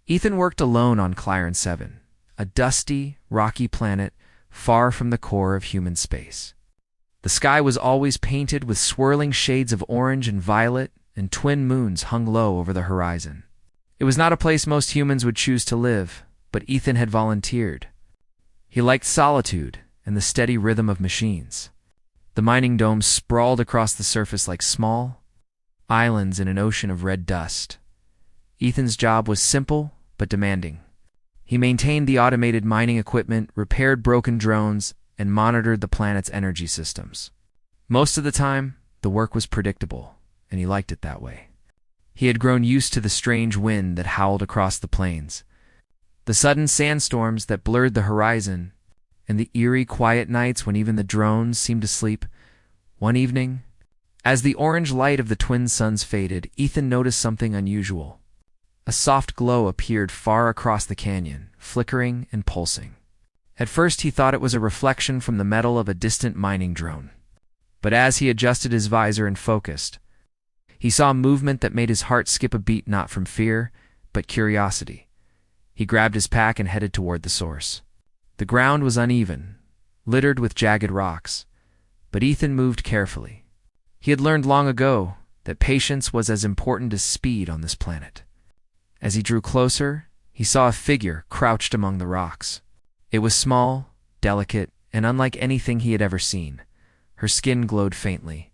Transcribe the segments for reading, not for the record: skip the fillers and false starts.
Ethan worked alone on Clyron 7, a dusty, rocky planet far from the core of human space. The sky was always painted with swirling shades of orange and violet, and twin moons hung low over the horizon. It was not a place most humans would choose to live, but Ethan had volunteered. He liked solitude and the steady rhythm of machines. The mining domes sprawled across the surface like small islands in an ocean of red dust. Ethan's job was simple but demanding. He maintained the automated mining equipment, repaired broken drones, and monitored the planet's energy systems. Most of the time, the work was predictable, and he liked it that way. He had grown used to the strange wind that howled across the plains, the sudden sandstorms that blurred the horizon, and the eerie, quiet nights when even the drones seemed to sleep. One evening, as the orange light of the twin suns faded, Ethan noticed something unusual. A soft glow appeared far across the canyon, flickering and pulsing. At first he thought it was a reflection from the metal of a distant mining drone. But as he adjusted his visor and focused, he saw movement that made his heart skip a beat, not from fear, but curiosity. He grabbed his pack and headed toward the source. The ground was uneven, littered with jagged rocks, but Ethan moved carefully. He had learned long ago that patience was as important as speed on this planet. As he drew closer, he saw a figure crouched among the rocks. It was small, delicate, and unlike anything he had ever seen. Her skin glowed faintly,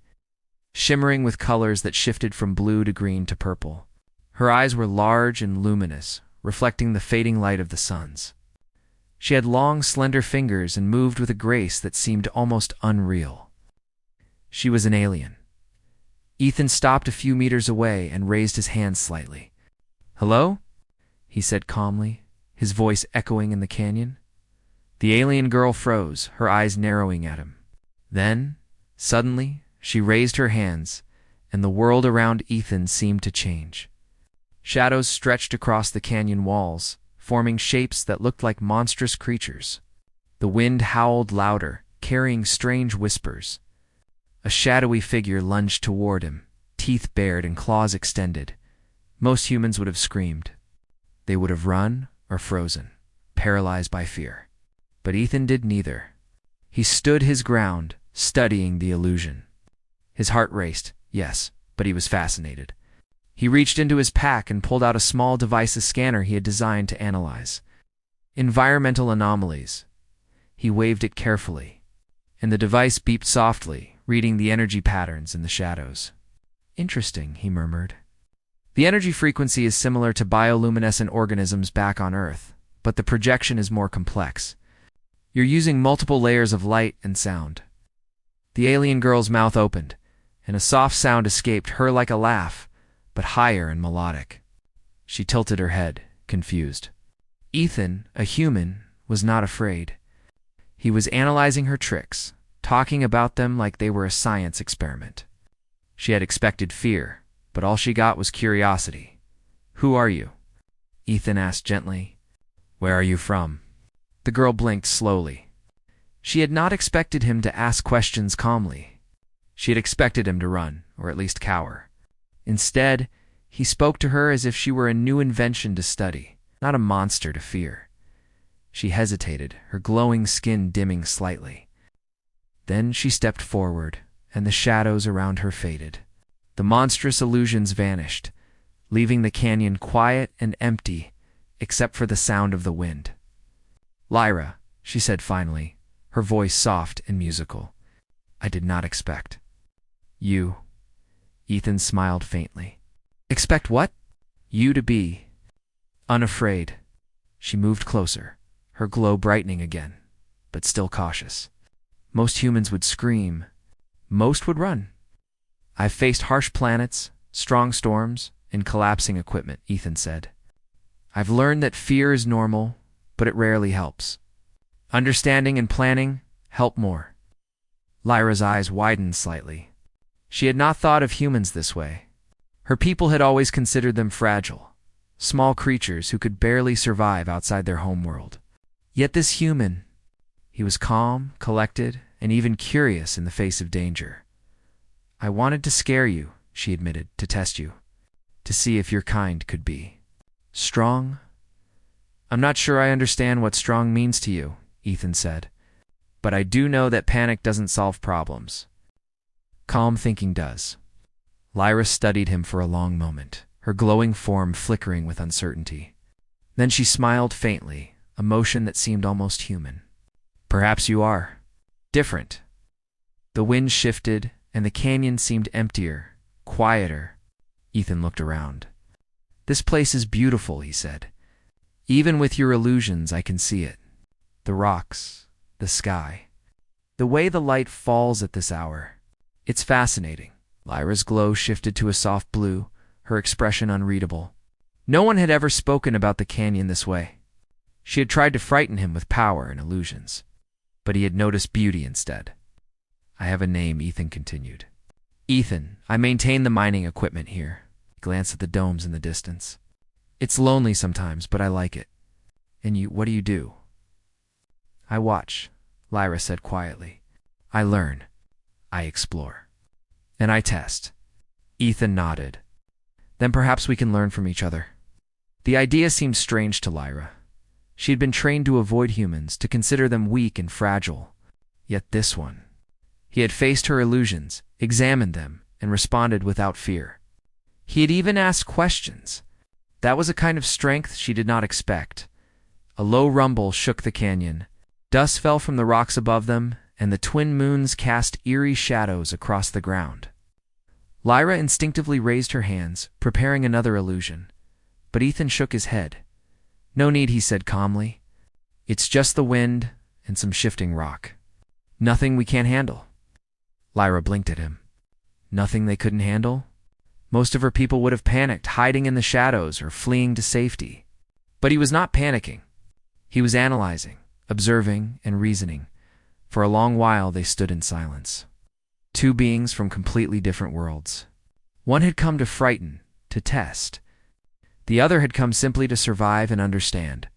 shimmering with colors that shifted from blue to green to purple. Her eyes were large and luminous, reflecting the fading light of the suns. She had long, slender fingers and moved with a grace that seemed almost unreal. She was an alien. Ethan stopped a few meters away and raised his hand slightly. "Hello?" he said calmly, his voice echoing in the canyon. The alien girl froze, her eyes narrowing at him. Then, suddenly, she raised her hands, and the world around Ethan seemed to change. Shadows stretched across the canyon walls, forming shapes that looked like monstrous creatures. The wind howled louder, carrying strange whispers. A shadowy figure lunged toward him, teeth bared and claws extended. Most humans would have screamed. They would have run or frozen, paralyzed by fear. But Ethan did neither. He stood his ground, studying the illusion. His heart raced, yes, but he was fascinated. He reached into his pack and pulled out a small device, a scanner he had designed to analyze environmental anomalies. He waved it carefully, and the device beeped softly, reading the energy patterns in the shadows. "Interesting," he murmured. "The energy frequency is similar to bioluminescent organisms back on Earth, but the projection is more complex. You're using multiple layers of light and sound." The alien girl's mouth opened, and a soft sound escaped her like a laugh, but higher and melodic. She tilted her head, confused. Ethan, a human, was not afraid. He was analyzing her tricks, talking about them like they were a science experiment. She had expected fear, but all she got was curiosity. "Who are you?" Ethan asked gently. "Where are you from?" The girl blinked slowly. She had not expected him to ask questions calmly. She had expected him to run, or at least cower. Instead, he spoke to her as if she were a new invention to study, not a monster to fear. She hesitated, her glowing skin dimming slightly. Then she stepped forward, and the shadows around her faded. The monstrous illusions vanished, leaving the canyon quiet and empty, except for the sound of the wind. "Lyra," she said finally, her voice soft and musical. "I did not expect." "You?" Ethan smiled faintly. "Expect what?" "You to be unafraid." She moved closer, her glow brightening again, but still cautious. "Most humans would scream. Most would run. I've faced harsh planets, strong storms, and collapsing equipment," Ethan said. "I've learned that fear is normal, but it rarely helps. Understanding and planning help more." Lyra's eyes widened slightly. She had not thought of humans this way. Her people had always considered them fragile, small creatures who could barely survive outside their homeworld. Yet this human, he was calm, collected, and even curious in the face of danger. "I wanted to scare you," she admitted, "to test you, to see if your kind could be strong, I'm not sure I understand what strong means to you, Ethan said. But I do know that panic doesn't solve problems. Calm thinking does. Lyra studied him for a long moment, her glowing form flickering with uncertainty. Then she smiled faintly, a motion that seemed almost human. Perhaps you are. Different. The wind shifted, and the canyon seemed emptier, quieter. Ethan looked around. This place is beautiful, he said. Even with your illusions, I can see it. The rocks, the sky, the way the light falls at this hour. It's fascinating. Lyra's glow shifted to a soft blue, her expression unreadable. No one had ever spoken about the canyon this way. She had tried to frighten him with power and illusions, but he had noticed beauty instead. I have a name, Ethan continued. Ethan, I maintain the mining equipment here. He glanced at the domes in the distance. It's lonely sometimes, but I like it. And you, what do you do? I watch, Lyra said quietly. I learn. I explore. And I test. Ethan nodded. Then perhaps we can learn from each other. The idea seemed strange to Lyra. She had been trained to avoid humans, to consider them weak and fragile. Yet this one. He had faced her illusions, examined them, and responded without fear. He had even asked questions. That was a kind of strength she did not expect. A low rumble shook the canyon. Dust fell from the rocks above them, and the twin moons cast eerie shadows across the ground. Lyra instinctively raised her hands, preparing another illusion. But Ethan shook his head. No need, he said calmly. It's just the wind and some shifting rock. Nothing we can't handle. Lyra blinked at him. Nothing they couldn't handle? Most of her people would have panicked, hiding in the shadows or fleeing to safety. But he was not panicking. He was analyzing, observing, and reasoning. For a long while they stood in silence. Two beings from completely different worlds. One had come to frighten, to test. The other had come simply to survive and understand.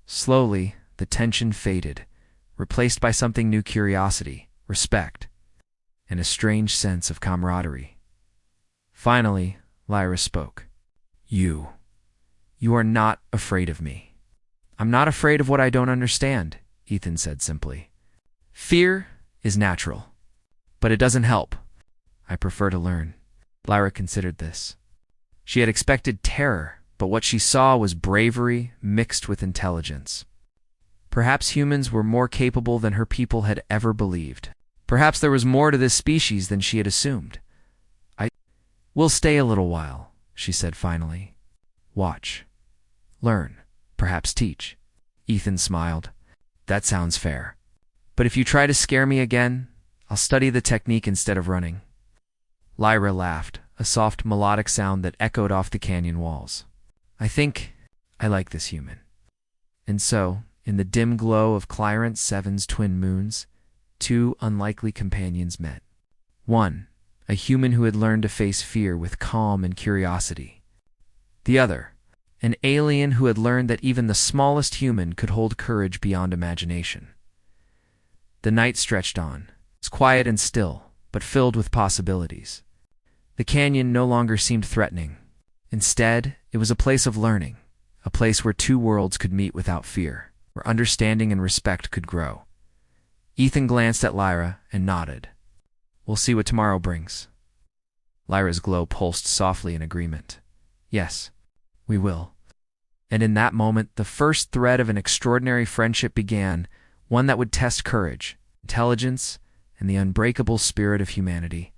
Slowly, the tension faded, replaced by something new: curiosity, respect, and a strange sense of camaraderie. Finally, Lyra spoke. You are not afraid of me. I'm not afraid of what I don't understand, Ethan said simply. Fear is natural, but it doesn't help. I prefer to learn. Lyra considered this. She had expected terror, but what she saw was bravery mixed with intelligence. Perhaps humans were more capable than her people had ever believed. Perhaps there was more to this species than she had assumed. We'll stay a little while, she said finally. Watch. Learn. Perhaps teach. Ethan smiled. That sounds fair. But if you try to scare me again, I'll study the technique instead of running. Lyra laughed, a soft melodic sound that echoed off the canyon walls. I think I like this human. And so, in the dim glow of Clyrant 7's twin moons, two unlikely companions met. One, a human who had learned to face fear with calm and curiosity. The other, an alien who had learned that even the smallest human could hold courage beyond imagination. The night stretched on. It was quiet and still, but filled with possibilities. The canyon no longer seemed threatening. Instead, it was a place of learning, a place where two worlds could meet without fear, where understanding and respect could grow. Ethan glanced at Lyra and nodded. We'll see what tomorrow brings. Lyra's glow pulsed softly in agreement. Yes, we will. And in that moment, the first thread of an extraordinary friendship began, one that would test courage, intelligence, and the unbreakable spirit of humanity.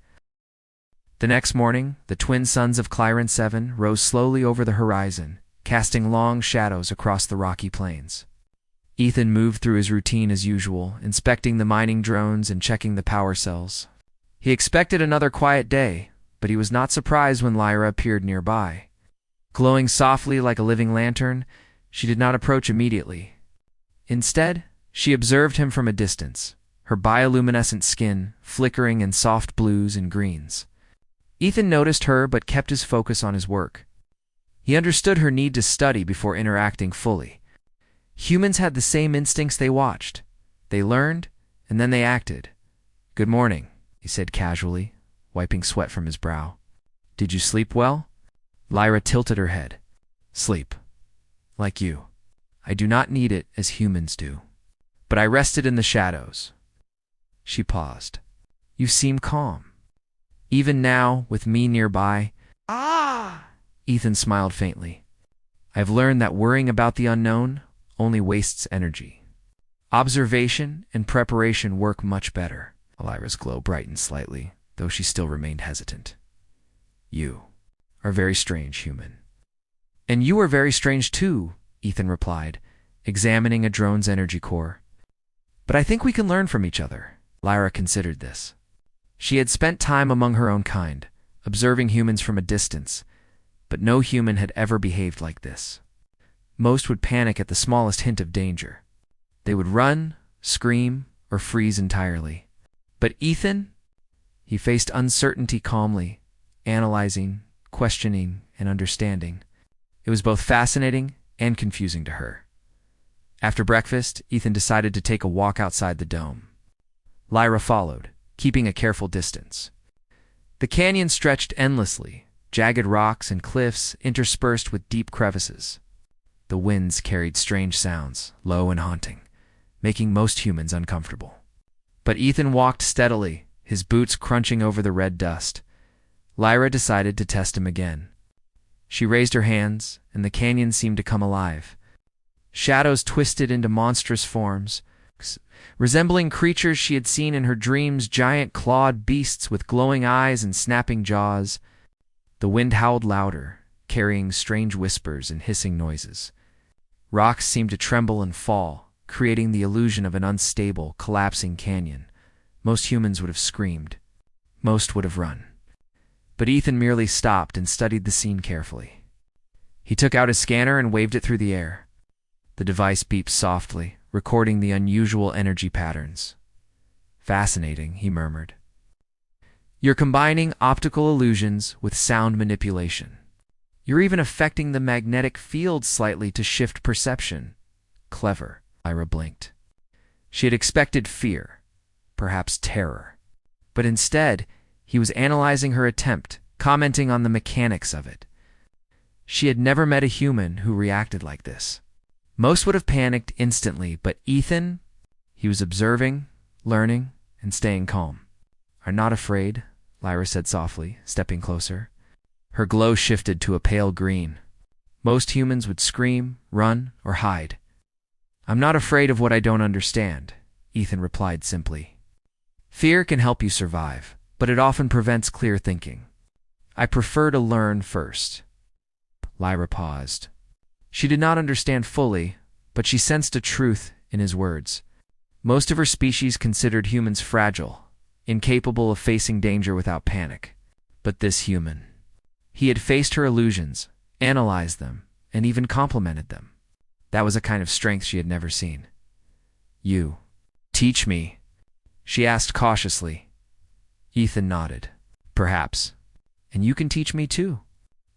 The next morning, the twin suns of Clyrant 7 rose slowly over the horizon, casting long shadows across the rocky plains. Ethan moved through his routine as usual, inspecting the mining drones and checking the power cells. He expected another quiet day, but he was not surprised when Lyra appeared nearby. Glowing softly like a living lantern, she did not approach immediately. Instead, she observed him from a distance, her bioluminescent skin flickering in soft blues and greens. Ethan noticed her but kept his focus on his work. He understood her need to study before interacting fully. Humans had the same instincts. They watched. They learned, and then they acted. Good morning, he said casually, wiping sweat from his brow. Did you sleep well? Lyra tilted her head. Sleep. Like you. I do not need it as humans do. But I rested in the shadows. She paused. You seem calm. Even now, with me nearby. Ah! Ethan smiled faintly. I've learned that worrying about the unknown only wastes energy. Observation and preparation work much better. Lyra's glow brightened slightly, though she still remained hesitant. You are very strange, human. And you are very strange too, Ethan replied, examining a drone's energy core. But I think we can learn from each other. Lyra considered this. She had spent time among her own kind, observing humans from a distance, but no human had ever behaved like this. Most would panic at the smallest hint of danger. They would run, scream, or freeze entirely. But Ethan? He faced uncertainty calmly, analyzing, questioning, and understanding. It was both fascinating and confusing to her. After breakfast, Ethan decided to take a walk outside the dome. Lyra followed, keeping a careful distance. The canyon stretched endlessly, jagged rocks and cliffs interspersed with deep crevices. The winds carried strange sounds, low and haunting, making most humans uncomfortable. But Ethan walked steadily, his boots crunching over the red dust. Lyra decided to test him again. She raised her hands, and the canyon seemed to come alive. Shadows twisted into monstrous forms, resembling creatures she had seen in her dreams, giant clawed beasts with glowing eyes and snapping jaws. The wind howled louder, carrying strange whispers and hissing noises. Rocks seemed to tremble and fall, creating the illusion of an unstable, collapsing canyon. Most humans would have screamed. Most would have run. But Ethan merely stopped and studied the scene carefully. He took out his scanner and waved it through the air. The device beeped softly, recording the unusual energy patterns. Fascinating, he murmured. You're combining optical illusions with sound manipulation. You're even affecting the magnetic field slightly to shift perception. Clever, Lyra blinked. She had expected fear, perhaps terror. But instead, he was analyzing her attempt, commenting on the mechanics of it. She had never met a human who reacted like this. Most would have panicked instantly, but Ethan, he was observing, learning, and staying calm. Are not afraid, Lyra said softly, stepping closer. Her glow shifted to a pale green. Most humans would scream, run, or hide. I'm not afraid of what I don't understand, Ethan replied simply. Fear can help you survive, but it often prevents clear thinking. I prefer to learn first. Lyra paused. She did not understand fully, but she sensed a truth in his words. Most of her species considered humans fragile, incapable of facing danger without panic. But this human. He had faced her illusions, analyzed them, and even complimented them. That was a kind of strength she had never seen. You. Teach me, she asked cautiously. Ethan nodded. Perhaps. And you can teach me too.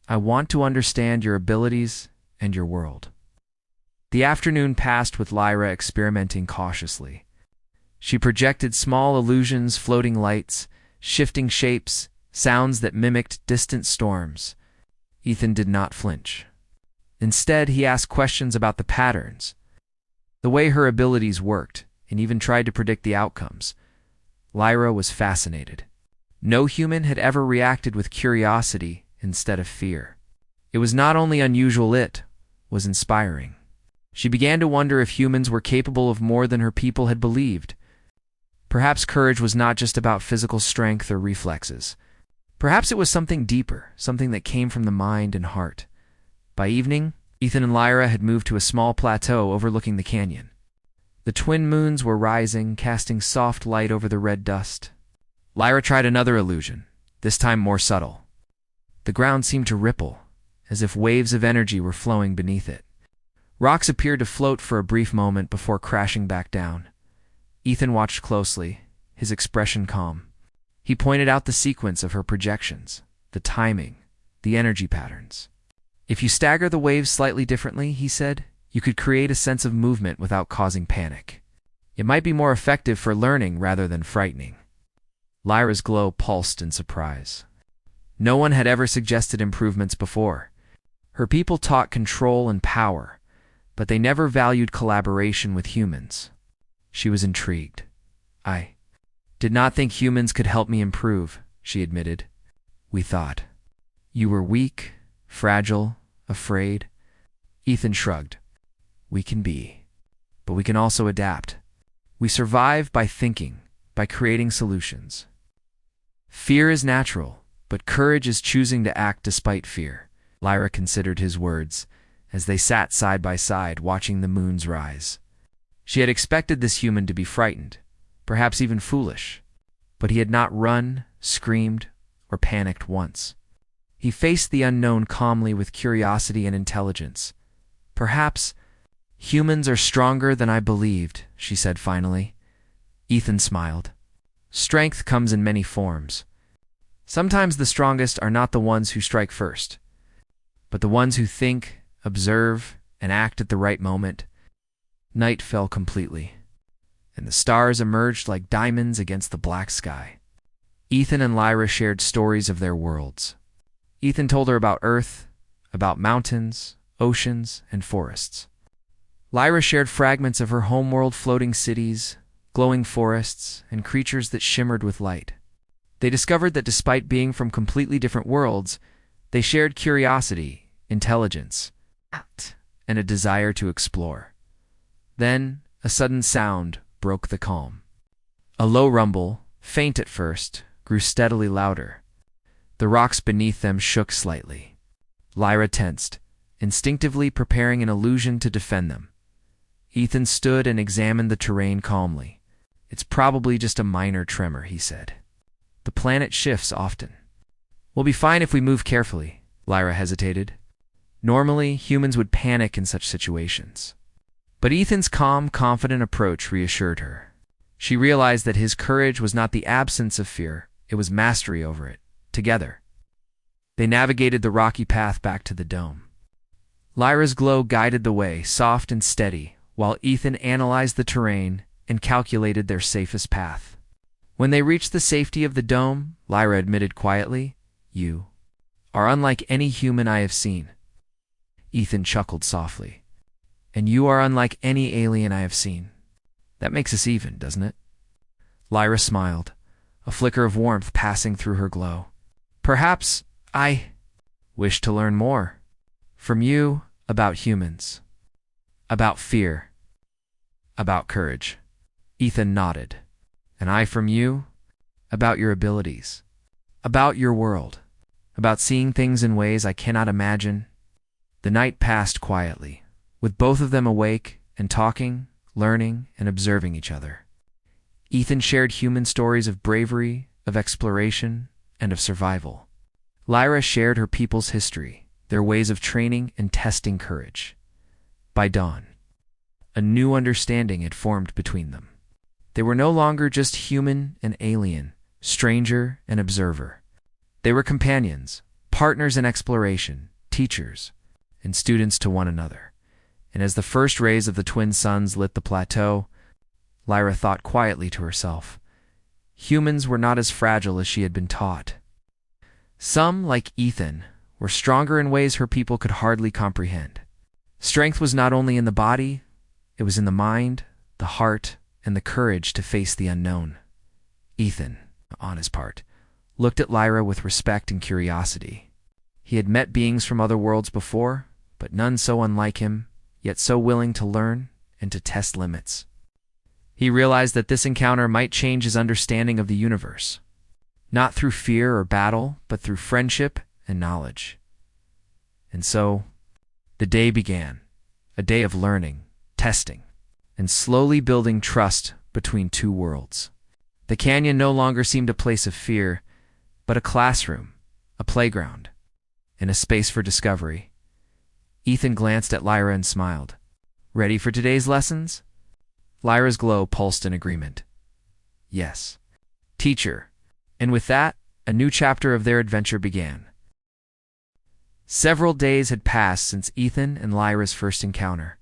I want to understand your abilities and your world. The afternoon passed with Lyra experimenting cautiously. She projected small illusions, floating lights, shifting shapes, sounds that mimicked distant storms. Ethan did not flinch. Instead, he asked questions about the patterns, the way her abilities worked, and even tried to predict the outcomes. Lyra was fascinated. No human had ever reacted with curiosity instead of fear. It was not only unusual, it was inspiring. She began to wonder if humans were capable of more than her people had believed. Perhaps courage was not just about physical strength or reflexes. Perhaps it was something deeper, something that came from the mind and heart. By evening, Ethan and Lyra had moved to a small plateau overlooking the canyon. The twin moons were rising, casting soft light over the red dust. Lyra tried another illusion, this time more subtle. The ground seemed to ripple, as if waves of energy were flowing beneath it. Rocks appeared to float for a brief moment before crashing back down. Ethan watched closely, his expression calm. He pointed out the sequence of her projections, the timing, the energy patterns. If you stagger the waves slightly differently, he said, you could create a sense of movement without causing panic. It might be more effective for learning rather than frightening. Lyra's glow pulsed in surprise. No one had ever suggested improvements before. Her people taught control and power, but they never valued collaboration with humans. She was intrigued. "I did not think humans could help me improve," she admitted. "We thought you were weak, fragile, afraid." Ethan shrugged. "We can be, but we can also adapt. We survive by thinking, by creating solutions. Fear is natural, but courage is choosing to act despite fear." Lyra considered his words as they sat side by side watching the moon's rise. She had expected this human to be frightened, perhaps even foolish, but he had not run, screamed, or panicked once. He faced the unknown calmly with curiosity and intelligence. "Perhaps humans are stronger than I believed," she said finally. Ethan smiled. "Strength comes in many forms. Sometimes the strongest are not the ones who strike first, but the ones who think, observe, and act at the right moment." Night fell completely, and the stars emerged like diamonds against the black sky. Ethan and Lyra shared stories of their worlds. Ethan told her about Earth, about mountains, oceans, and forests. Lyra shared fragments of her homeworld, floating cities, glowing forests, and creatures that shimmered with light. They discovered that despite being from completely different worlds, they shared curiosity, intelligence, and a desire to explore. Then, a sudden sound broke the calm. A low rumble, faint at first, grew steadily louder. The rocks beneath them shook slightly. Lyra tensed, instinctively preparing an illusion to defend them. Ethan stood and examined the terrain calmly. "It's probably just a minor tremor," he said. "The planet shifts often." "We'll be fine if we move carefully," Lyra hesitated. Normally, humans would panic in such situations. But Ethan's calm, confident approach reassured her. She realized that his courage was not the absence of fear, it was mastery over it. Together, they navigated the rocky path back to the dome. Lyra's glow guided the way, soft and steady, while Ethan analyzed the terrain and calculated their safest path. When they reached the safety of the dome, Lyra admitted quietly, "You are unlike any human I have seen." Ethan chuckled softly. "And you are unlike any alien I have seen. That makes us even, doesn't it?" Lyra smiled, a flicker of warmth passing through her glow. "Perhaps I wish to learn more from you about humans, about fear, about courage." Ethan nodded. "And I from you about your abilities, about your world, about seeing things in ways I cannot imagine." The night passed quietly, with both of them awake and talking, learning, and observing each other. Ethan shared human stories of bravery, of exploration, and of survival. Lyra shared her people's history, their ways of training and testing courage. By dawn, a new understanding had formed between them. They were no longer just human and alien, stranger and observer. They were companions, partners in exploration, teachers, and students to one another. And as the first rays of the twin suns lit the plateau, Lyra thought quietly to herself, humans were not as fragile as she had been taught. Some, like Ethan, were stronger in ways her people could hardly comprehend. Strength was not only in the body, it was in the mind, the heart, and the courage to face the unknown. Ethan, on his part, looked at Lyra with respect and curiosity. He had met beings from other worlds before, but none so unlike him, yet so willing to learn and to test limits. He realized that this encounter might change his understanding of the universe, not through fear or battle, but through friendship and knowledge. And so, the day began, a day of learning, testing, and slowly building trust between two worlds. The canyon no longer seemed a place of fear, but a classroom, a playground, and a space for discovery. Ethan glanced at Lyra and smiled. "Ready for today's lessons?" Lyra's glow pulsed in agreement. "Yes, teacher." And with that, a new chapter of their adventure began. Several days had passed since Ethan and Lyra's first encounter.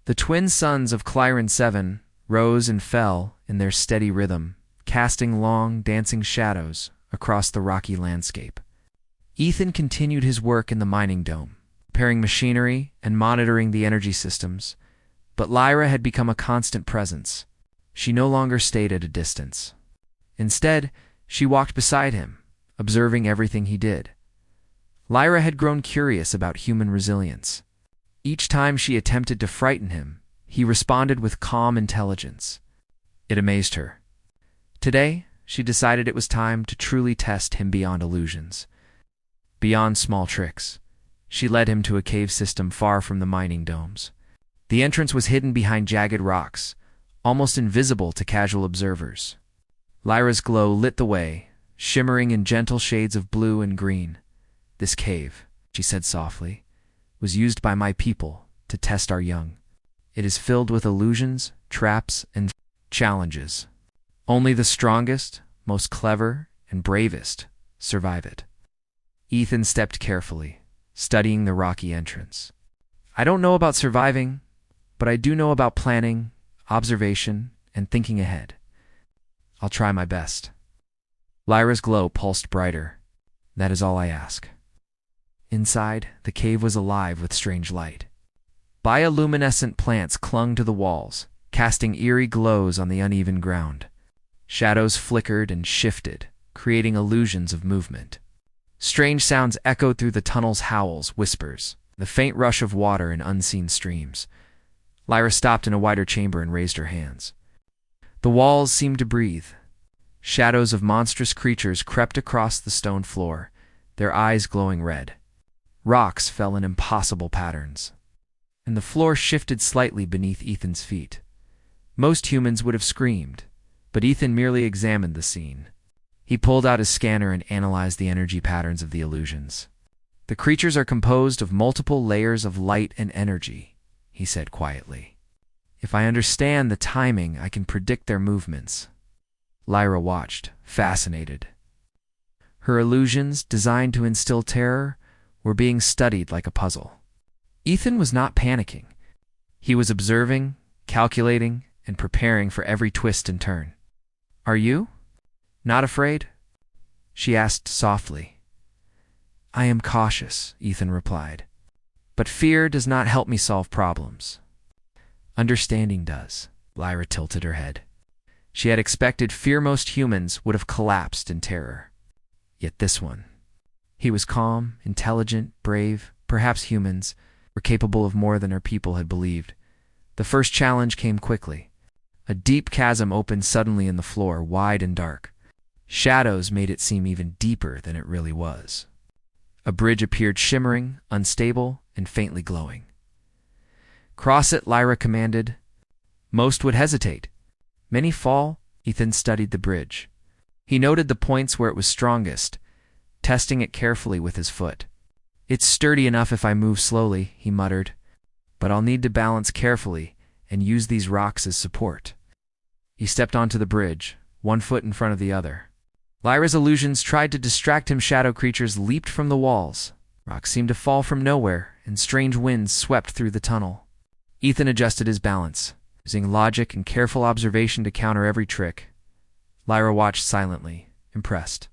The twin suns of Clyron 7 rose and fell in their steady rhythm, casting long, dancing shadows across the rocky landscape. Ethan continued his work in the mining dome, repairing machinery and monitoring the energy systems, but Lyra had become a constant presence. She no longer stayed at a distance. Instead, she walked beside him, observing everything he did. Lyra had grown curious about human resilience. Each time she attempted to frighten him, he responded with calm intelligence. It amazed her. Today, she decided it was time to truly test him beyond illusions. Beyond small tricks, she led him to a cave system far from the mining domes. The entrance was hidden behind jagged rocks, almost invisible to casual observers. Lyra's glow lit the way, shimmering in gentle shades of blue and green. "This cave," she said softly, "was used by my people to test our young. It is filled with illusions, traps, and challenges. Only the strongest, most clever, and bravest survive it." Ethan stepped carefully, studying the rocky entrance. "I don't know about surviving, but I do know about planning, observation, and thinking ahead. I'll try my best." Lyra's glow pulsed brighter. "That is all I ask." Inside, the cave was alive with strange light. Bioluminescent plants clung to the walls, casting eerie glows on the uneven ground. Shadows flickered and shifted, creating illusions of movement. Strange sounds echoed through the tunnel's howls, whispers, the faint rush of water in unseen streams. Lyra stopped in a wider chamber and raised her hands. The walls seemed to breathe. Shadows of monstrous creatures crept across the stone floor, their eyes glowing red. Rocks fell in impossible patterns, and the floor shifted slightly beneath Ethan's feet. Most humans would have screamed, but Ethan merely examined the scene. He pulled out his scanner and analyzed the energy patterns of the illusions. "The creatures are composed of multiple layers of light and energy," he said quietly. "If I understand the timing, I can predict their movements." Lyra watched, fascinated. Her illusions, designed to instill terror, were being studied like a puzzle. Ethan was not panicking. He was observing, calculating, and preparing for every twist and turn. "Are you not afraid?" she asked softly. "I am cautious," Ethan replied. "But fear does not help me solve problems. Understanding does." Lyra tilted her head. She had expected fear most humans would have collapsed in terror. Yet this one. He was calm, intelligent, brave. Perhaps humans were capable of more than her people had believed. The first challenge came quickly. A deep chasm opened suddenly in the floor, wide and dark. Shadows made it seem even deeper than it really was. A bridge appeared shimmering, unstable, and faintly glowing. "Cross it," Lyra commanded. Most would hesitate. Many fall. Ethan studied the bridge. He noted the points where it was strongest, testing it carefully with his foot. "It's sturdy enough if I move slowly," he muttered, "but I'll need to balance carefully and use these rocks as support." He stepped onto the bridge, one foot in front of the other. Lyra's illusions tried to distract him. Shadow creatures leaped from the walls. Rocks seemed to fall from nowhere, and strange winds swept through the tunnel. Ethan adjusted his balance, using logic and careful observation to counter every trick. Lyra watched silently, impressed.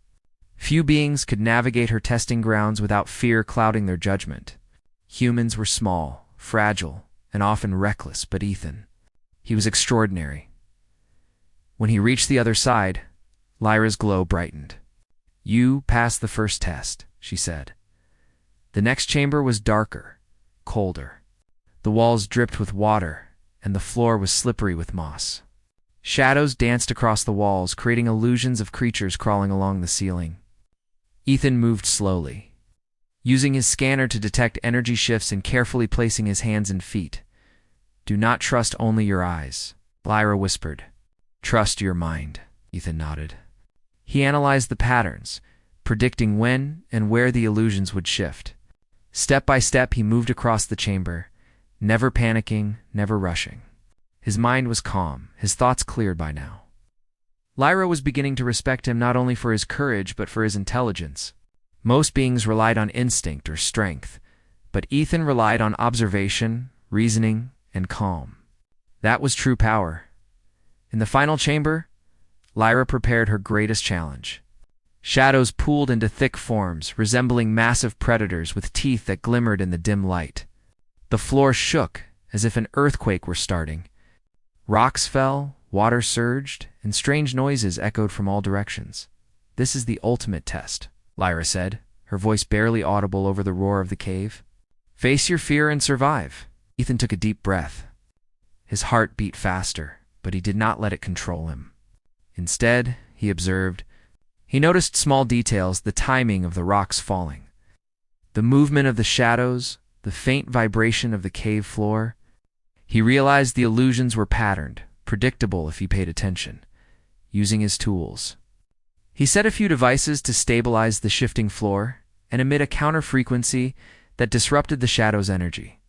Few beings could navigate her testing grounds without fear clouding their judgment. Humans were small, fragile, and often reckless, but Ethan, he was extraordinary. When he reached the other side, Lyra's glow brightened. "You passed the first test," she said. The next chamber was darker, colder. The walls dripped with water, and the floor was slippery with moss. Shadows danced across the walls, creating illusions of creatures crawling along the ceiling. Ethan moved slowly, using his scanner to detect energy shifts and carefully placing his hands and feet. "Do not trust only your eyes," Lyra whispered. "Trust your mind," Ethan nodded. He analyzed the patterns, predicting when and where the illusions would shift. Step by step, he moved across the chamber, never panicking, never rushing. His mind was calm, his thoughts cleared by now. Lyra was beginning to respect him not only for his courage but for his intelligence. Most beings relied on instinct or strength, but Ethan relied on observation, reasoning, and calm. That was true power. In the final chamber, Lyra prepared her greatest challenge. Shadows pooled into thick forms, resembling massive predators with teeth that glimmered in the dim light. The floor shook, as if an earthquake were starting. Rocks fell, water surged, and strange noises echoed from all directions. "This is the ultimate test," Lyra said, her voice barely audible over the roar of the cave. "Face your fear and survive." Ethan took a deep breath. His heart beat faster, but he did not let it control him. Instead, he observed. He noticed small details, the timing of the rocks falling, the movement of the shadows, the faint vibration of the cave floor. He realized the illusions were patterned, predictable if he paid attention. Using his tools, he set a few devices to stabilize the shifting floor and emit a counter-frequency that disrupted the shadow's energy.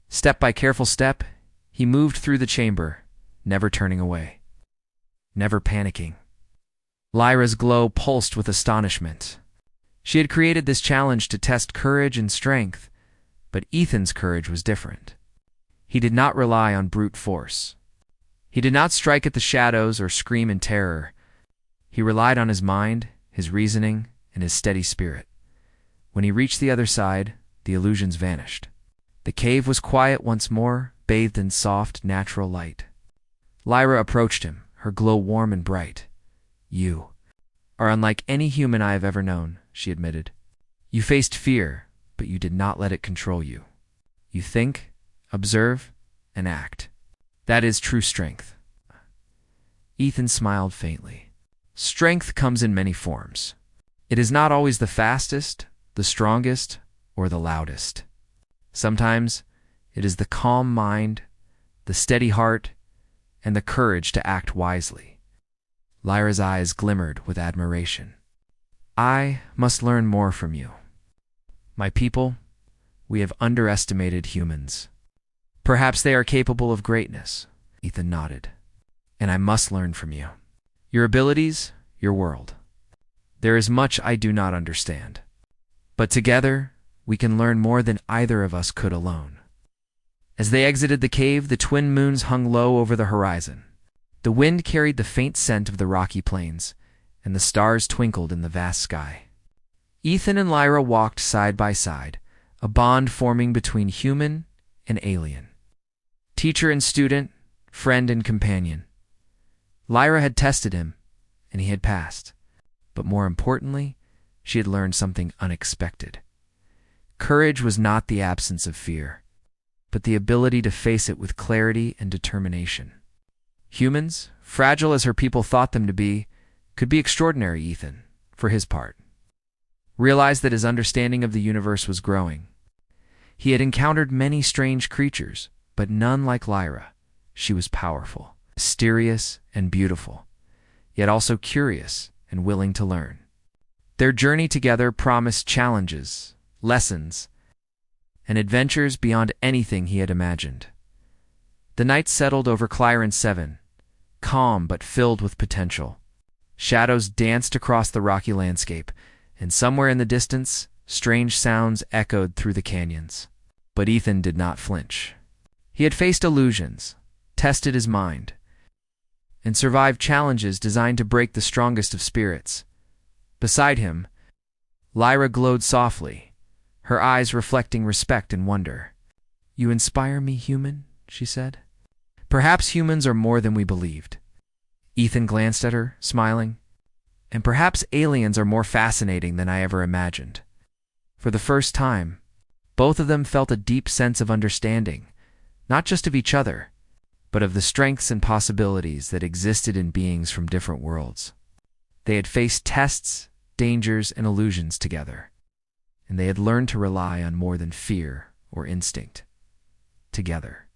Step by careful step, he moved through the chamber, never turning away, never panicking. Lyra's glow pulsed with astonishment. She had created this challenge to test courage and strength, but Ethan's courage was different. He did not rely on brute force. He did not strike at the shadows or scream in terror. He relied on his mind, his reasoning, and his steady spirit. When he reached the other side, the illusions vanished. The cave was quiet once more, bathed in soft, natural light. Lyra approached him, her glow warm and bright. "You are unlike any human I have ever known," she admitted. "You faced fear, but you did not let it control you. You think, observe, and act. That is true strength." Ethan smiled faintly. Strength comes in many forms. It is not always the fastest, the strongest, or the loudest. Sometimes it is the calm mind, the steady heart, and the courage to act wisely. Lyra's eyes glimmered with admiration. "I must learn more from you. My people, we have underestimated humans. Perhaps they are capable of greatness." Ethan nodded. "And I must learn from you. Your abilities, your world. There is much I do not understand. But together, we can learn more than either of us could alone." As they exited the cave, the twin moons hung low over the horizon. The wind carried the faint scent of the rocky plains, and the stars twinkled in the vast sky. Ethan and Lyra walked side by side, a bond forming between human and alien. Teacher and student, friend and companion. Lyra had tested him, and he had passed. But more importantly, she had learned something unexpected. Courage was not the absence of fear, but the ability to face it with clarity and determination. Humans, fragile as her people thought them to be, could be extraordinary. Ethan, for his part, realized that his understanding of the universe was growing. He had encountered many strange creatures, but none like Lyra. She was powerful, mysterious, and beautiful, yet also curious and willing to learn. Their journey together promised challenges, lessons, and adventures beyond anything he had imagined. The night settled over Clyron 7, calm but filled with potential. Shadows danced across the rocky landscape, and somewhere in the distance, strange sounds echoed through the canyons. But Ethan did not flinch. He had faced illusions, tested his mind, and survived challenges designed to break the strongest of spirits. Beside him, Lyra glowed softly, her eyes reflecting respect and wonder. "You inspire me, human," she said. "Perhaps humans are more than we believed." Ethan glanced at her, smiling. "And perhaps aliens are more fascinating than I ever imagined." For the first time, both of them felt a deep sense of understanding, not just of each other, but of the strengths and possibilities that existed in beings from different worlds. They had faced tests, dangers, and illusions together, and they had learned to rely on more than fear or instinct. Together,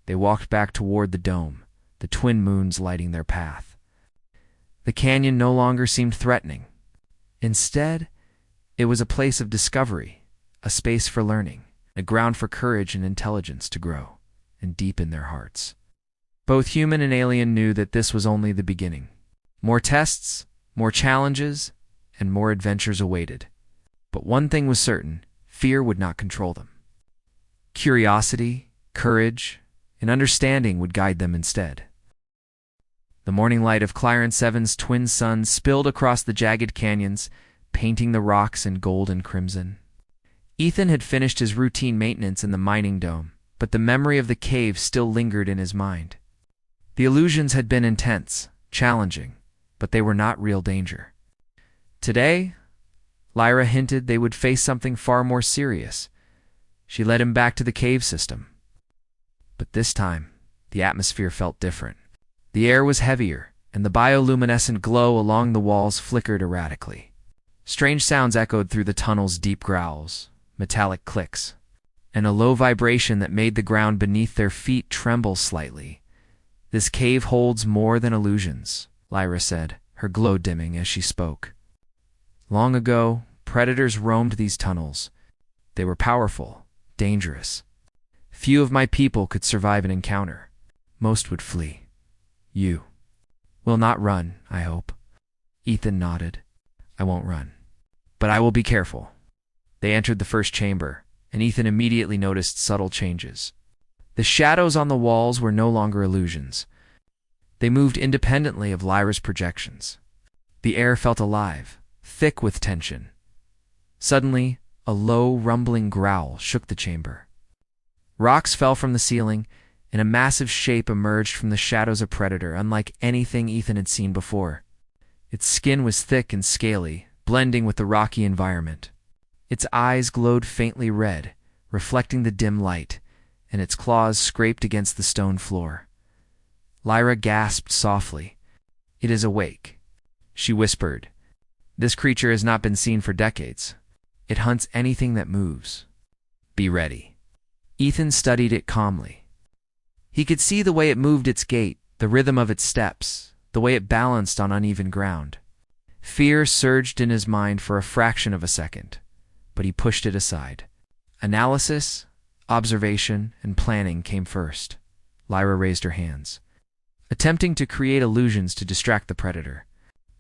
they walked back toward the dome, the twin moons lighting their path. The canyon no longer seemed threatening. Instead, it was a place of discovery, a space for learning, a ground for courage and intelligence to grow and deepen their hearts. Both human and alien knew that this was only the beginning. More tests, more challenges, and more adventures awaited. But one thing was certain: fear would not control them. Curiosity, courage, and understanding would guide them instead. The morning light of Clyron 7's twin suns spilled across the jagged canyons, painting the rocks in gold and crimson. Ethan had finished his routine maintenance in the mining dome, but the memory of the cave still lingered in his mind. The illusions had been intense, challenging, but they were not real danger. Today, Lyra hinted they would face something far more serious. She led him back to the cave system. But this time, the atmosphere felt different. The air was heavier, and the bioluminescent glow along the walls flickered erratically. Strange sounds echoed through the tunnel's deep growls, metallic clicks, and a low vibration that made the ground beneath their feet tremble slightly. "This cave holds more than illusions," Lyra said, her glow dimming as she spoke. "Long ago, predators roamed these tunnels. They were powerful, dangerous. Few of my people could survive an encounter. Most would flee. You will not run, I hope." Ethan nodded. "I won't run, but I will be careful." They entered the first chamber, and Ethan immediately noticed subtle changes. The shadows on the walls were no longer illusions. They moved independently of Lyra's projections. The air felt alive, thick with tension. Suddenly, a low, rumbling growl shook the chamber. Rocks fell from the ceiling, and a massive shape emerged from the shadows of predator unlike anything Ethan had seen before. Its skin was thick and scaly, blending with the rocky environment. Its eyes glowed faintly red, reflecting the dim light, and its claws scraped against the stone floor. Lyra gasped softly. "It is awake," she whispered. "This creature has not been seen for decades. It hunts anything that moves. Be ready." Ethan studied it calmly. He could see the way it moved its gait, the rhythm of its steps, the way it balanced on uneven ground. Fear surged in his mind for a fraction of a second, but he pushed it aside. Analysis, observation, and planning came first. Lyra raised her hands, attempting to create illusions to distract the predator.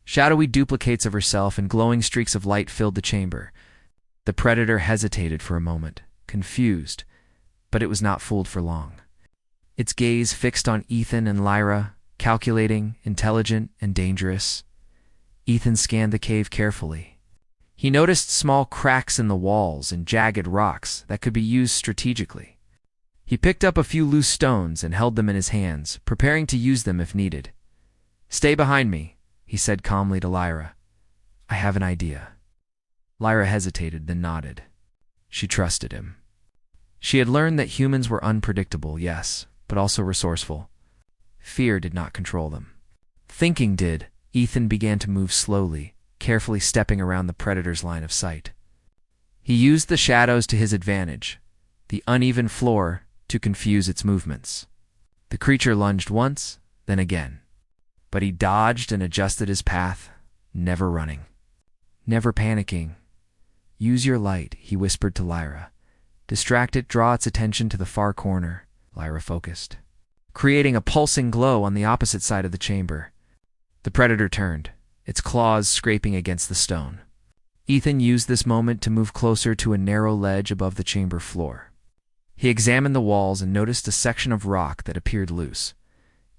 Shadowy duplicates of herself and glowing streaks of light filled the chamber. The predator hesitated for a moment, confused, but it was not fooled for long. Its gaze fixed on Ethan and Lyra, calculating, intelligent, and dangerous. Ethan scanned the cave carefully. He noticed small cracks in the walls and jagged rocks that could be used strategically. He picked up a few loose stones and held them in his hands, preparing to use them if needed. "Stay behind me," he said calmly to Lyra. "I have an idea." Lyra hesitated, then nodded. She trusted him. She had learned that humans were unpredictable, yes, but also resourceful. Fear did not control them. Thinking did. Ethan began to move slowly, carefully stepping around the predator's line of sight. He used the shadows to his advantage, the uneven floor to confuse its movements. The creature lunged once, then again. But he dodged and adjusted his path, never running, never panicking. "Use your light," he whispered to Lyra. "Distract it, draw its attention to the far corner." Lyra focused, creating a pulsing glow on the opposite side of the chamber. The predator turned, its claws scraping against the stone. Ethan used this moment to move closer to a narrow ledge above the chamber floor. He examined the walls and noticed a section of rock that appeared loose.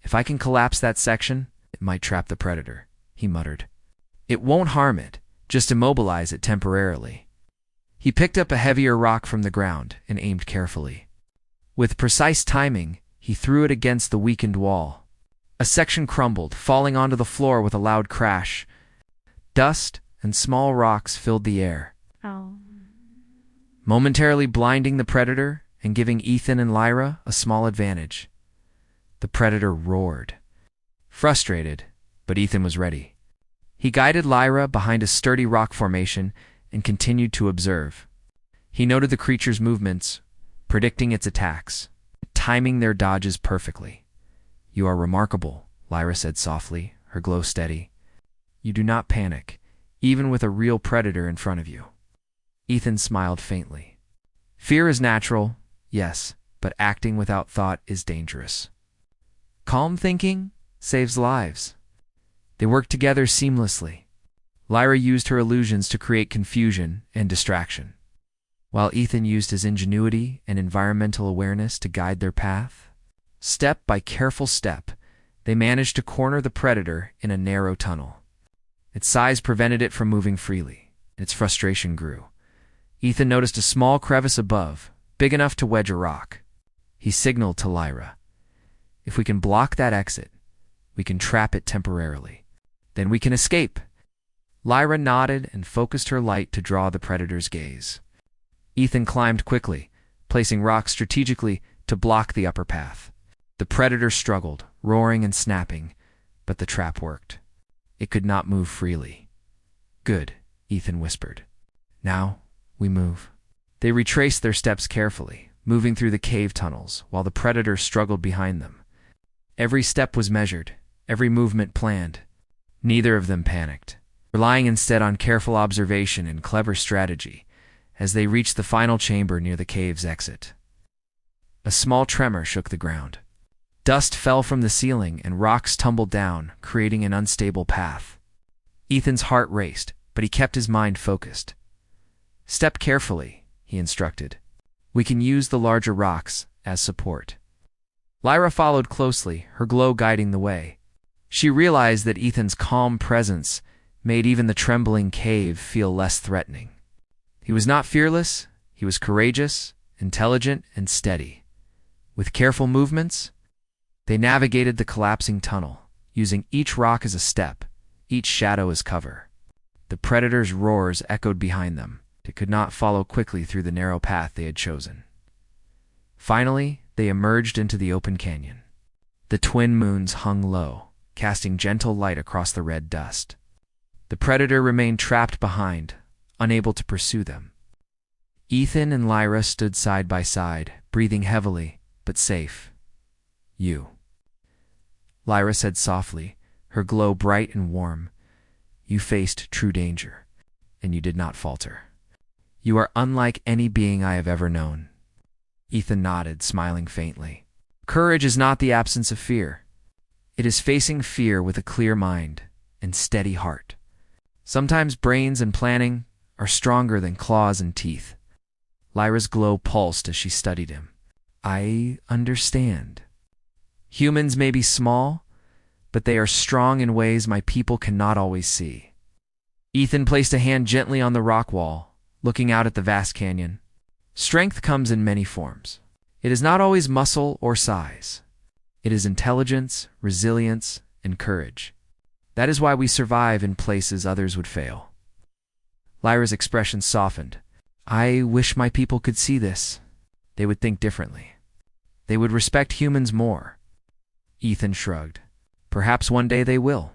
"If I can collapse that section, it might trap the predator," he muttered. "It won't harm it, just immobilize it temporarily." He picked up a heavier rock from the ground and aimed carefully. With precise timing, he threw it against the weakened wall. A section crumbled, falling onto the floor with a loud crash. Dust and small rocks filled the air, momentarily blinding the predator and giving Ethan and Lyra a small advantage. The predator roared, frustrated, but Ethan was ready. He guided Lyra behind a sturdy rock formation and continued to observe. He noted the creature's movements, predicting its attacks, timing their dodges perfectly. "You are remarkable," Lyra said softly, her glow steady. "You do not panic, even with a real predator in front of you." Ethan smiled faintly. "Fear is natural, yes, but acting without thought is dangerous. Calm thinking saves lives." They worked together seamlessly. Lyra used her illusions to create confusion and distraction, while Ethan used his ingenuity and environmental awareness to guide their path. Step by careful step, They managed to corner the predator in a narrow tunnel. Its size prevented it from moving freely. Its frustration grew. Ethan noticed a small crevice above, big enough to wedge a rock. He signaled to Lyra. "If we can block that exit, we can trap it temporarily. Then we can escape." Lyra nodded and focused her light to draw the predator's gaze. Ethan climbed quickly, placing rocks strategically to block the upper path. The predator struggled, roaring and snapping, but the trap worked. It could not move freely. "Good," Ethan whispered. "Now, we move." They retraced their steps carefully, moving through the cave tunnels while the predator struggled behind them. Every step was measured, every movement planned. Neither of them panicked, relying instead on careful observation and clever strategy as they reached the final chamber near the cave's exit. A small tremor shook the ground. Dust fell from the ceiling and rocks tumbled down, creating an unstable path. Ethan's heart raced, but he kept his mind focused. "Step carefully," he instructed. "We can use the larger rocks as support." Lyra followed closely, her glow guiding the way. She realized that Ethan's calm presence made even the trembling cave feel less threatening. He was not fearless, he was courageous, intelligent, and steady. With careful movements, they navigated the collapsing tunnel, using each rock as a step, each shadow as cover. The predator's roars echoed behind them. It could not follow quickly through the narrow path they had chosen. Finally, they emerged into the open canyon. The twin moons hung low, casting gentle light across the red dust. The predator remained trapped behind, unable to pursue them. Ethan and Lyra stood side by side, breathing heavily, but safe. "You," Lyra said softly, her glow bright and warm. "You faced true danger, and you did not falter. You are unlike any being I have ever known." Ethan nodded, smiling faintly. "Courage is not the absence of fear. It is facing fear with a clear mind and steady heart. Sometimes brains and planning are stronger than claws and teeth." Lyra's glow pulsed as she studied him. "I understand. Humans may be small, but they are strong in ways my people cannot always see." Ethan placed a hand gently on the rock wall, looking out at the vast canyon. "Strength comes in many forms. It is not always muscle or size. It is intelligence, resilience, and courage. That is why we survive in places others would fail." Lyra's expression softened. "I wish my people could see this. They would think differently. They would respect humans more." Ethan shrugged. "Perhaps one day they will.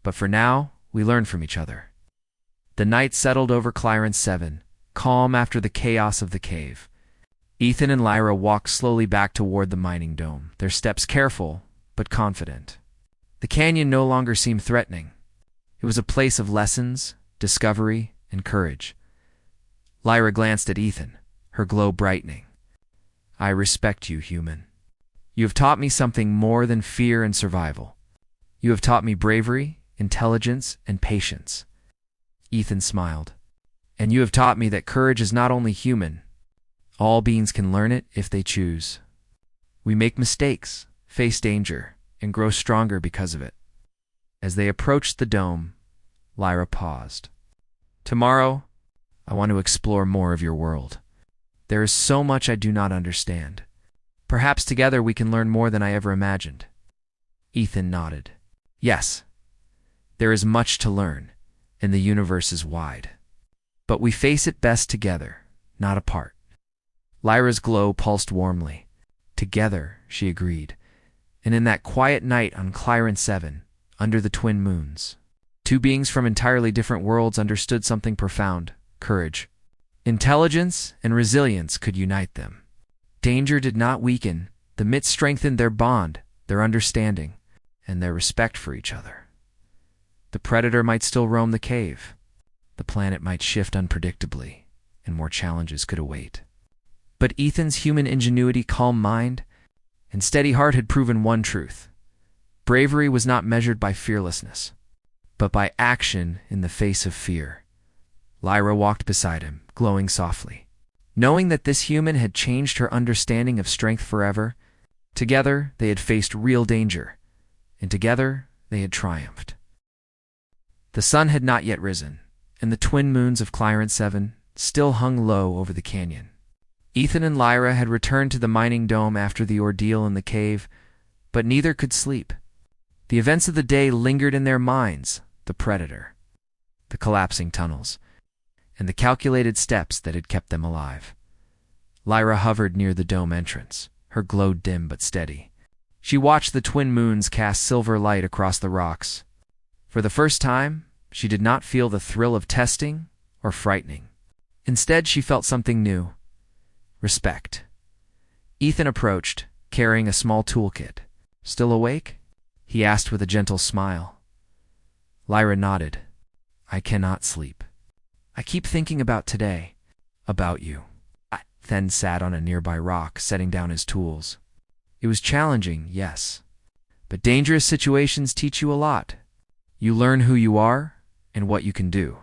But for now, we learn from each other." The night settled over Clarence 7, calm after the chaos of the cave. Ethan and Lyra walked slowly back toward the mining dome, their steps careful but confident. The canyon no longer seemed threatening. It was a place of lessons, discovery, and courage. Lyra glanced at Ethan, her glow brightening. "I respect you, human. You have taught me something more than fear and survival. You have taught me bravery, intelligence, and patience." Ethan smiled. "And you have taught me that courage is not only human. All beings can learn it if they choose. We make mistakes, face danger, and grow stronger because of it." As they approached the dome, Lyra paused. "Tomorrow, I want to explore more of your world. There is so much I do not understand. Perhaps together we can learn more than I ever imagined." Ethan nodded. "Yes, there is much to learn, and the universe is wide. But we face it best together, not apart." Lyra's glow pulsed warmly. "Together," she agreed. And in that quiet night on Clarence 7, under the twin moons, two beings from entirely different worlds understood something profound: courage. Intelligence and resilience could unite them. Danger did not weaken. The myth strengthened their bond, their understanding, and their respect for each other. The predator might still roam the cave. The planet might shift unpredictably, and more challenges could await. But Ethan's human ingenuity, calm mind, and steady heart had proven one truth. Bravery was not measured by fearlessness, but by action in the face of fear. Lyra walked beside him, glowing softly. Knowing that this human had changed her understanding of strength forever, together they had faced real danger, and together they had triumphed. The sun had not yet risen, and the twin moons of Clarence 7 still hung low over the canyon. Ethan and Lyra had returned to the mining dome after the ordeal in the cave, but neither could sleep. The events of the day lingered in their minds: the predator, the collapsing tunnels, and the calculated steps that had kept them alive. Lyra hovered near the dome entrance, her glow dim but steady. She watched the twin moons cast silver light across the rocks. For the first time, she did not feel the thrill of testing or frightening. Instead, she felt something new: respect. Ethan approached, carrying a small toolkit. "Still awake?" he asked with a gentle smile. Lyra nodded. "I cannot sleep. I keep thinking about today, about you." I then sat on a nearby rock, setting down his tools. "It was challenging, yes, but dangerous situations teach you a lot. You learn who you are and what you can do."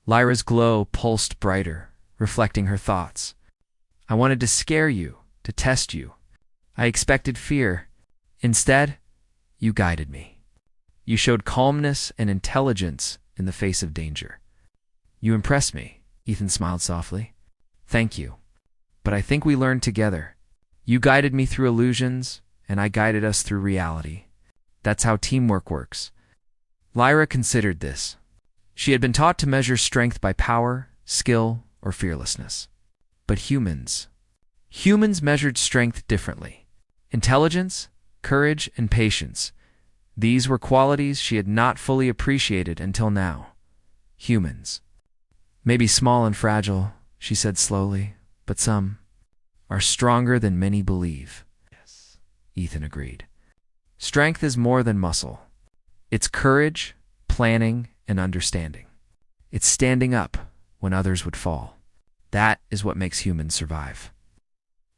Lyra's glow pulsed brighter, reflecting her thoughts. "I wanted to scare you, to test you. I expected fear. Instead, you guided me. You showed calmness and intelligence in the face of danger." "You impressed me," Ethan smiled softly. "Thank you. But I think we learned together. You guided me through illusions, and I guided us through reality. That's how teamwork works." Lyra considered this. She had been taught to measure strength by power, skill, or fearlessness. But humans measured strength differently. Intelligence, courage, and patience. These were qualities she had not fully appreciated until now. Humans. "Maybe small and fragile," she said slowly, "but some are stronger than many believe." "Yes," Ethan agreed. "Strength is more than muscle. It's courage, planning, and understanding. It's standing up when others would fall. That is what makes humans survive."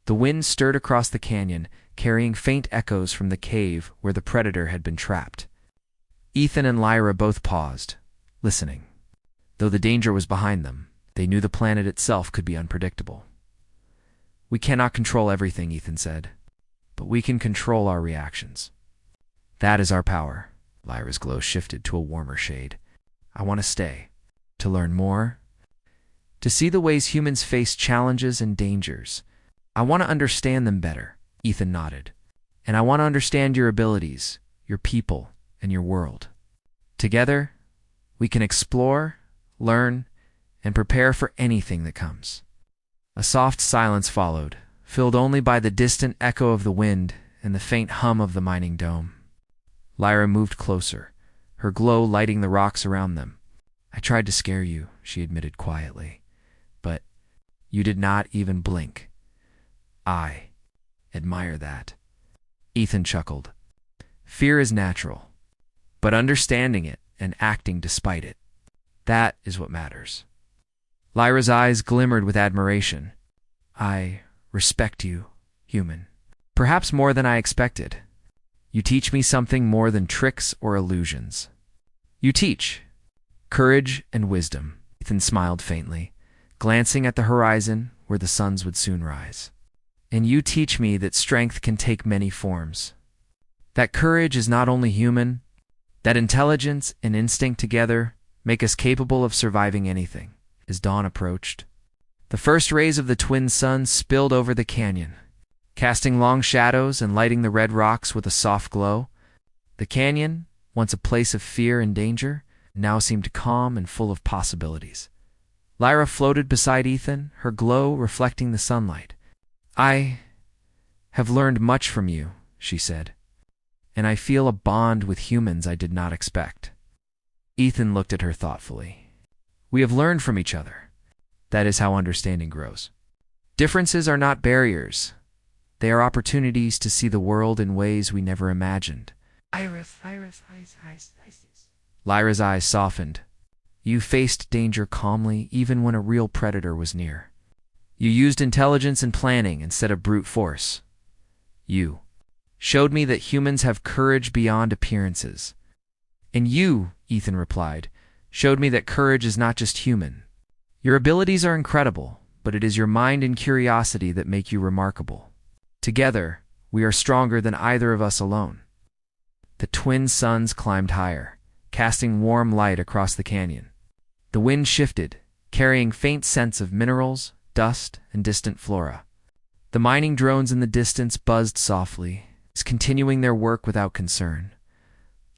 The wind stirred across the canyon, carrying faint echoes from the cave where the predator had been trapped. Ethan and Lyra both paused, listening. Though the danger was behind them, they knew the planet itself could be unpredictable. "We cannot control everything," Ethan said, "but we can control our reactions. That is our power." Lyra's glow shifted to a warmer shade. "I want to stay, to learn more, to see the ways humans face challenges and dangers. I want to understand them better." Ethan nodded. "And I want to understand your abilities, your people, and your world. Together, we can explore, learn, and prepare for anything that comes." A soft silence followed, filled only by the distant echo of the wind and the faint hum of the mining dome. Lyra moved closer, her glow lighting the rocks around them. "I tried to scare you," she admitted quietly, "but you did not even blink. I admire that." Ethan chuckled. "Fear is natural, but understanding it and acting despite it, that is what matters." Lyra's eyes glimmered with admiration. "I respect you, human. Perhaps more than I expected. You teach me something more than tricks or illusions. You teach courage and wisdom." Ethan smiled faintly, glancing at the horizon where the suns would soon rise. "And you teach me that strength can take many forms. That courage is not only human, that intelligence and instinct together make us capable of surviving anything." As dawn approached, the first rays of the twin suns spilled over the canyon, casting long shadows and lighting the red rocks with a soft glow. The canyon, once a place of fear and danger, now seemed calm and full of possibilities. Lyra floated beside Ethan, her glow reflecting the sunlight. "I have learned much from you," she said, "and I feel a bond with humans I did not expect." Ethan looked at her thoughtfully. "We have learned from each other. That is how understanding grows. Differences are not barriers. They are opportunities to see the world in ways we never imagined." Lyra's eyes softened. "You faced danger calmly even when a real predator was near. You used intelligence and planning instead of brute force. You showed me that humans have courage beyond appearances." "And you," Ethan replied, "showed me that courage is not just human. Your abilities are incredible, but it is your mind and curiosity that make you remarkable. Together, we are stronger than either of us alone." The twin suns climbed higher, casting warm light across the canyon. The wind shifted, carrying faint scents of minerals, dust, and distant flora. The mining drones in the distance buzzed softly, continuing their work without concern.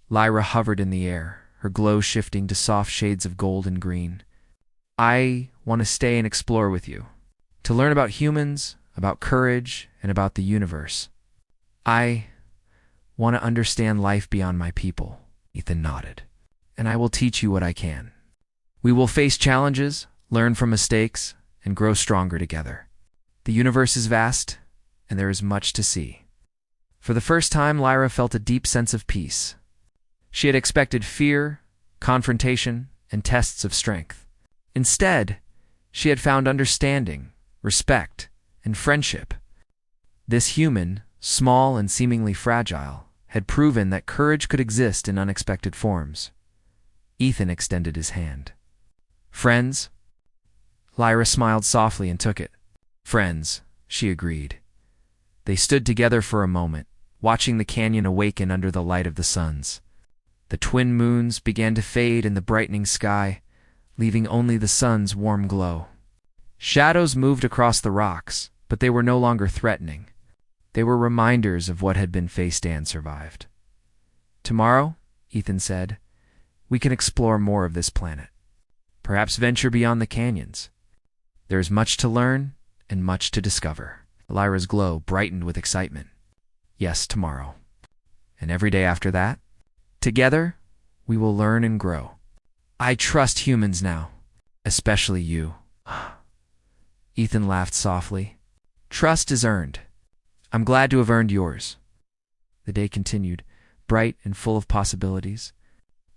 Lyra hovered in the air, her glow shifting to soft shades of gold and green. "I want to stay and explore with you, to learn about humans, about courage, and about the universe. I want to understand life beyond my people." Ethan nodded. "And I will teach you what I can. We will face challenges, learn from mistakes, and grow stronger together. The universe is vast, and there is much to see." For the first time, Lyra felt a deep sense of peace. She had expected fear, confrontation, and tests of strength. Instead, she had found understanding, respect, and friendship. This human, small and seemingly fragile, had proven that courage could exist in unexpected forms. Ethan extended his hand. "Friends?" Lyra smiled softly and took it. "Friends," she agreed. They stood together for a moment, watching the canyon awaken under the light of the suns. The twin moons began to fade in the brightening sky, leaving only the sun's warm glow. Shadows moved across the rocks, but they were no longer threatening. They were reminders of what had been faced and survived. "Tomorrow," Ethan said, "we can explore more of this planet. Perhaps venture beyond the canyons. There is much to learn and much to discover." Lyra's glow brightened with excitement. "Yes, tomorrow. And every day after that? Together, we will learn and grow. I trust humans now, especially you." Ethan laughed softly. "Trust is earned. I'm glad to have earned yours." The day continued, bright and full of possibilities.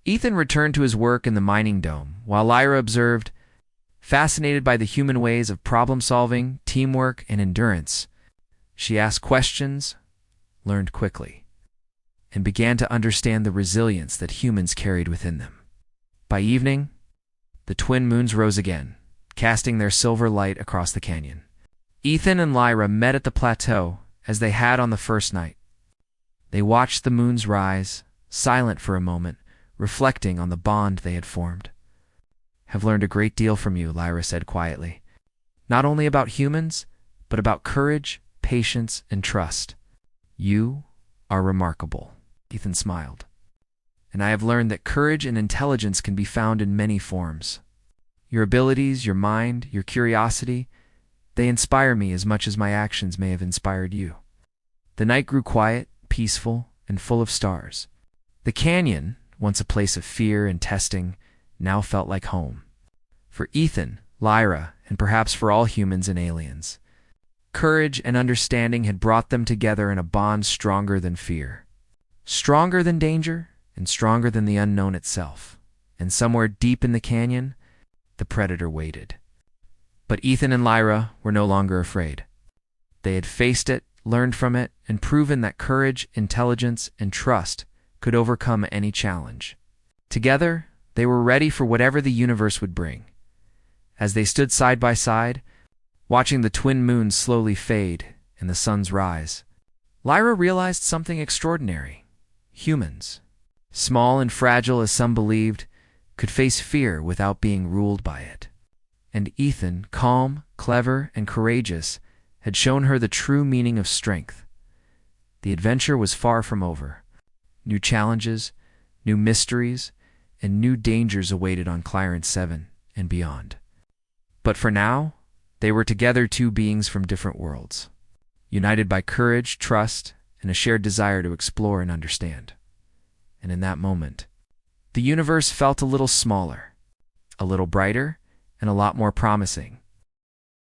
Ethan returned to his work in the mining dome, while Lyra observed. Fascinated by the human ways of problem-solving, teamwork, and endurance, she asked questions, learned quickly, and began to understand the resilience that humans carried within them. By evening, the twin moons rose again, casting their silver light across the canyon. Ethan and Lyra met at the plateau as they had on the first night. They watched the moons rise, silent for a moment, reflecting on the bond they had formed. "Have learned a great deal from you," Lyra said quietly. "Not only about humans, but about courage, patience, and trust. You are remarkable." Ethan smiled. "And I have learned that courage and intelligence can be found in many forms. Your abilities, your mind, your curiosity, they inspire me as much as my actions may have inspired you." The night grew quiet, peaceful, and full of stars. The canyon, once a place of fear and testing, now felt like home. For Ethan, Lyra, and perhaps for all humans and aliens, courage and understanding had brought them together in a bond stronger than fear. Stronger than danger, and stronger than the unknown itself. And somewhere deep in the canyon, the predator waited. But Ethan and Lyra were no longer afraid. They had faced it, learned from it, and proven that courage, intelligence, and trust could overcome any challenge. Together, they were ready for whatever the universe would bring. As they stood side by side, watching the twin moons slowly fade and the suns rise, Lyra realized something extraordinary. Humans, small and fragile as some believed, could face fear without being ruled by it. And Ethan, calm, clever, and courageous, had shown her the true meaning of strength. The adventure was far from over. New challenges, new mysteries, and new dangers awaited on Clarence 7 and beyond. But for now, they were together, two beings from different worlds, united by courage, trust, and a shared desire to explore and understand. And in that moment, the universe felt a little smaller, a little brighter, and a lot more promising.